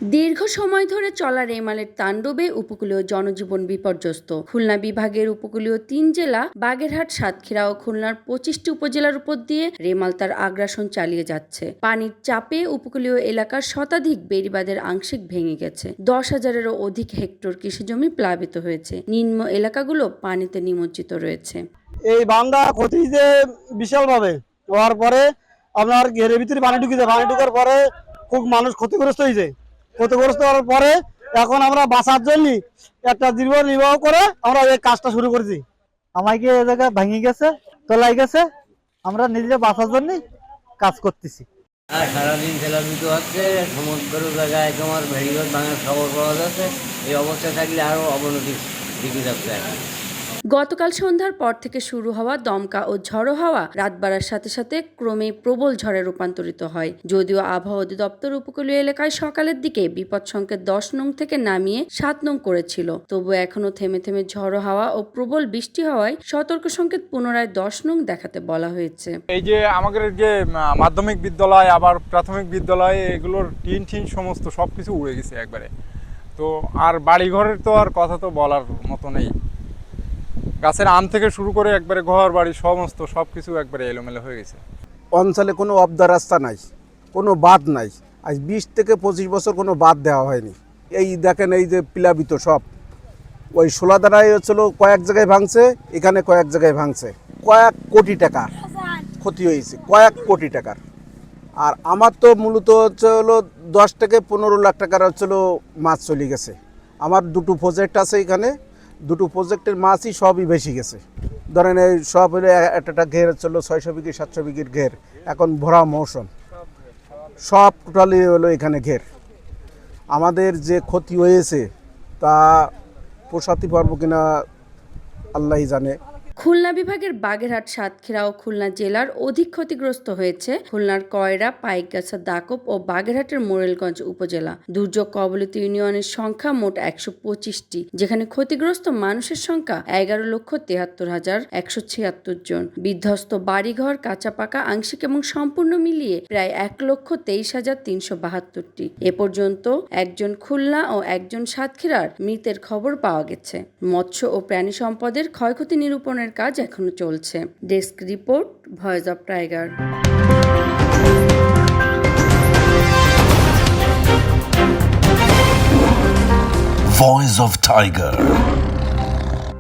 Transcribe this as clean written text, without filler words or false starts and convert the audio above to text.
দীর্ঘ সময় ধরে চলা রেমালের তাণ্ডবে উপকূলীয় জনজীবন বিপর্যস্ত। খুলনা বিভাগের উপকূলীয় ৩ জেলা বাগেরহাট, সাতক্ষীরা ও খুলনার ২৫টি উপজেলার উপর দিয়ে রেমাল তার আগ্রাসন চালিয়ে যাচ্ছে। পানির চাপে উপকূলীয় এলাকার শতাধিক বেড়িবাঁধের আংশিক ভেঙে গেছে। ১০,০০০-এরও অধিক হেক্টর কৃষিজমি প্লাবিত হয়েছে। নিম্ন এলাকাগুলো পানিতে নিমজ্জিত রয়েছে। এই বাংলা ক্ষতি যে বিশালভাবে হওয়ার পরে আপনার ঘেরের ভিতরে পানি ঢুকেছে। পানি ঢুকার পরে খুব মানুষ ক্ষতিগ্রস্ত হয়েছে। ক্ষতিগ্রস্ত হওয়ার পরে এখন আমরা বাঁচার জন্য একটা দীর্ঘ নির্বাহ করে আমরা এই কাজটা শুরু করেছি। আমাকে এ জায়গায় ভেঙে গেছে, তলাই গেছে, আমরা নিজে বাঁচার জন্য কাজ করতেছি। সারাদিন খেলাধুলো হচ্ছে, সমুদ্র জায়গায় তোমার ভেড়িঘর ভাঙার খবর পাওয়া যাচ্ছে। এই অবস্থায় থাকলে আরও অবনতির দিকে যাচ্ছে এখন। গতকাল সন্ধ্যার পর থেকে শুরু হওয়া দমকা ও ঝড়ো হাওয়া রাত বাড়ার সাথে সাথে ক্রমে প্রবল ঝড়ে রূপান্তরিত হয়। যদিও আবহাওয়া অধিদপ্তর উপকূলীয় এলাকায় সকালের দিকে বিপদ সংকেত ১০ নং থেকে নামিয়ে ৭ নং করেছিল, তবু এখনো থেমে থেমে ঝড়ো হাওয়া ও প্রবল বৃষ্টি হওয়ায় সতর্ক সংকেত পুনরায় ১০ নং দেখাতে বলা হয়েছে। এই যে আমাদের যে মাধ্যমিক বিদ্যালয় আবার প্রাথমিক বিদ্যালয়, এগুলোর টিন সমস্ত সবকিছু উড়ে গেছে একবারে। তো আর বাড়িঘরের তো আর কথা তো বলার মতো নেই। গাছের আম থেকে শুরু করে একবারে ঘর বাড়ি সমস্ত সবকিছু একবারে এলোমেলো হয়ে গেছে। অঞ্চলে কোনো অবদা রাস্তা নাই, কোনো বাঁধ নাই। আজ ২০ থেকে ২৫ বছর কোনো বাঁধ দেওয়া হয়নি। এই দেখেন, এই যে প্লাবিত সব ওই শোলাদারায় হচ্ছিল, কয়েক জায়গায় ভাঙছে, এখানে কয়েক জায়গায় ভাঙছে। কয়েক কোটি টাকার ক্ষতি হয়েছে, কয়েক কোটি টাকার। আর আমার তো মূলত হচ্ছে হলো ১০ থেকে ১৫ লাখ টাকার হচ্ছিল মাছ চলে গেছে। আমার দুটো প্রজেক্ট আছে, এখানে দুটো প্রজেক্টের মাছই সবই বেশি গেছে। ধরেন এই সব হলে একটা ঘের হচ্ছিল ৬০০ বিঘি ৭০০ বিঘির ঘের, এখন ভরা মৌসুম, সব টোটালি হলো এখানে ঘের। আমাদের যে ক্ষতি হয়েছে তা পোষাতে পারবো কিনা আল্লাহই জানে। খুলনা বিভাগের বাগেরহাট, সাতক্ষীরা ও খুলনা জেলার অধিক ক্ষতিগ্রস্ত হয়েছে খুলনার কয়রা, পাইকগাছা, দাকব ও বাগেরহাটের মোরেলগঞ্জ উপজেলা। দুর্যোগ কবলিত ইউনিয়নের সংখ্যা মোট ১২৫টি, যেখানে ক্ষতিগ্রস্ত মানুষের সংখ্যা ১১,৭৩,১৭৬ জন। বিধ্বস্ত বাড়িঘর, কাঁচা পাকা, আংশিক এবং সম্পূর্ণ মিলিয়ে প্রায় ১,২৩,৩৭২টি। এ পর্যন্ত একজন খুলনা ও একজন সাতক্ষীরার মৃতের খবর পাওয়া গেছে। মৎস্য ও প্রাণী সম্পদের ক্ষয়ক্ষতি নিরূপণের কাজ এখনো চলছে। Desk report, voice of tiger. Voice of Tiger.